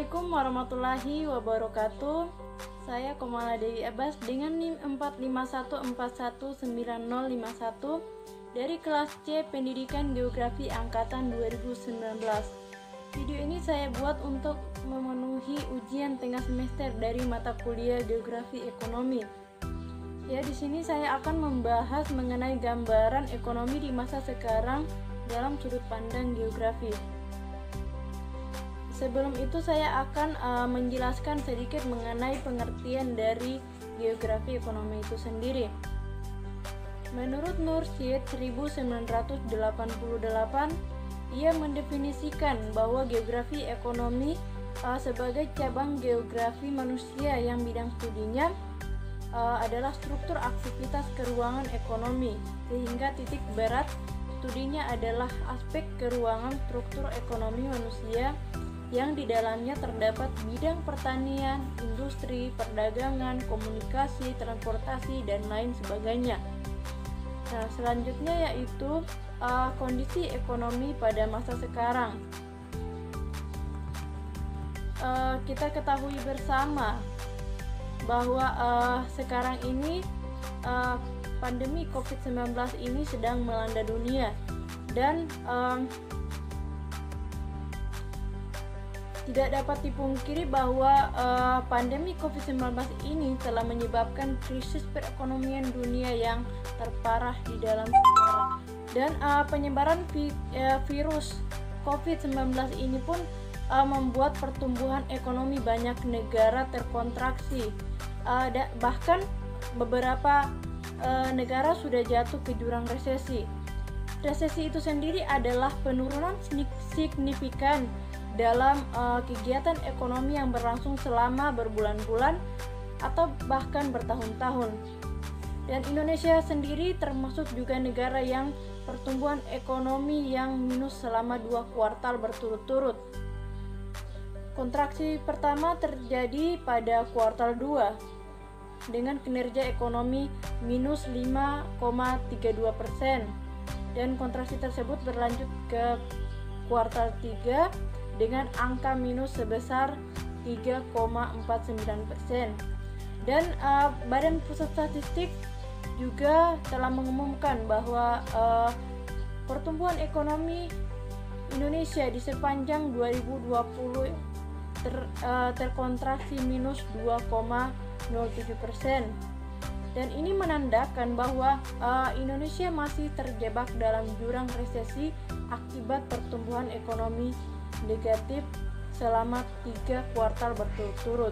Assalamualaikum warahmatullahi wabarakatuh. Saya Komala Dewi Abbas dengan NIM 451419051 dari kelas C Pendidikan Geografi Angkatan 2019. Video ini saya buat untuk memenuhi ujian tengah semester dari mata kuliah Geografi Ekonomi. Ya, di sini saya akan membahas mengenai gambaran ekonomi di masa sekarang dalam sudut pandang geografi. Sebelum itu saya akan menjelaskan sedikit mengenai pengertian dari geografi ekonomi itu sendiri. Menurut Nursyid 1988, ia mendefinisikan bahwa geografi ekonomi sebagai cabang geografi manusia yang bidang studinya adalah struktur aktivitas keuangan ekonomi, sehingga titik berat studinya adalah aspek keuangan struktur ekonomi manusia yang di dalamnya terdapat bidang pertanian, industri, perdagangan, komunikasi, transportasi, dan lain sebagainya. Nah, selanjutnya yaitu kondisi ekonomi pada masa sekarang. Kita ketahui bersama bahwa sekarang ini pandemi COVID-19 ini sedang melanda dunia dan tidak dapat dipungkiri bahwa pandemi COVID-19 ini telah menyebabkan krisis perekonomian dunia yang terparah di dalam sejarah. Dan penyebaran virus COVID-19 ini pun membuat pertumbuhan ekonomi banyak negara terkontraksi. Bahkan beberapa negara sudah jatuh ke jurang resesi. Resesi itu sendiri adalah penurunan signifikan dalam kegiatan ekonomi yang berlangsung selama berbulan-bulan atau bahkan bertahun-tahun. Dan Indonesia sendiri termasuk juga negara yang pertumbuhan ekonomi yang minus selama 2 kuartal berturut-turut. Kontraksi pertama terjadi pada kuartal 2 dengan kinerja ekonomi minus 5,32%, dan kontraksi tersebut berlanjut ke kuartal 3 dengan angka minus sebesar 3,49%. Dan Badan Pusat Statistik juga telah mengumumkan bahwa pertumbuhan ekonomi Indonesia di sepanjang 2020 terkontraksi minus 2,07%. Dan ini menandakan bahwa Indonesia masih terjebak dalam jurang resesi akibat pertumbuhan ekonomi negatif selama 3 kuartal berturut-turut.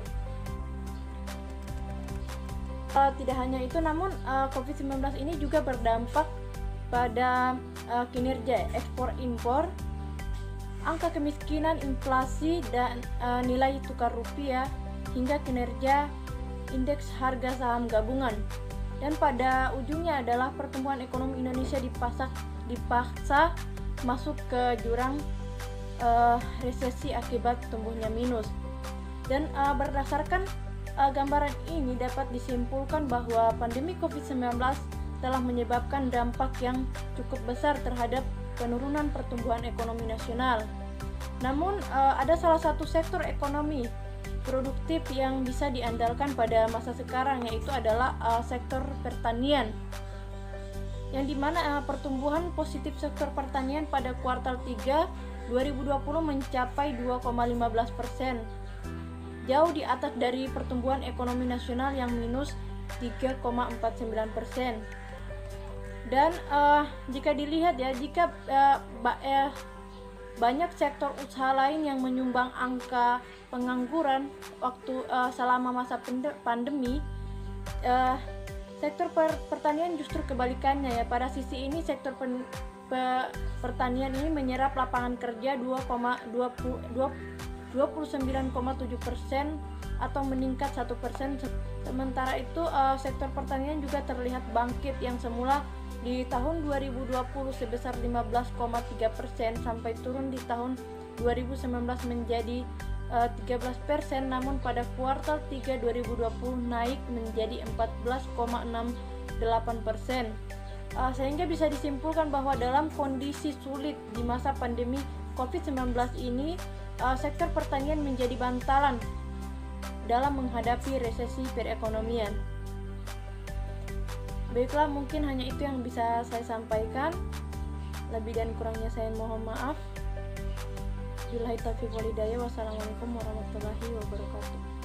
Tidak hanya itu, namun COVID-19 ini juga berdampak pada kinerja ekspor-impor, angka kemiskinan, inflasi, dan nilai tukar rupiah, hingga kinerja indeks harga saham gabungan. Dan pada ujungnya adalah pertumbuhan ekonomi Indonesia dipaksa masuk ke jurang resesi akibat tumbuhnya minus. Dan berdasarkan gambaran ini dapat disimpulkan bahwa pandemi COVID-19 telah menyebabkan dampak yang cukup besar terhadap penurunan pertumbuhan ekonomi nasional. Namun ada salah satu sektor ekonomi produktif yang bisa diandalkan pada masa sekarang, yaitu adalah sektor pertanian, yang dimana pertumbuhan positif sektor pertanian pada kuartal 3 2020 mencapai 2,15%, jauh di atas dari pertumbuhan ekonomi nasional yang minus 3,49%. Dan jika dilihat ya, jika banyak sektor usaha lain yang menyumbang angka pengangguran waktu selama masa pandemi, sektor pertanian justru kebalikannya ya. Pada sisi ini sektor pertanian ini menyerap lapangan kerja 29,7% atau meningkat 1%. Sementara itu sektor pertanian juga terlihat bangkit yang semula di tahun 2020 sebesar 15,3% sampai turun di tahun 2019 menjadi 13%, namun pada kuartal 3 2020 naik menjadi 14,68%. Sehingga bisa disimpulkan bahwa dalam kondisi sulit di masa pandemi COVID-19 ini, sektor pertanian menjadi bantalan dalam menghadapi resesi perekonomian. Baiklah, mungkin hanya itu yang bisa saya sampaikan. Lebih dan kurangnya saya mohon maaf. Billahi taufiq wal hidayah. Wassalamualaikum warahmatullahi wabarakatuh.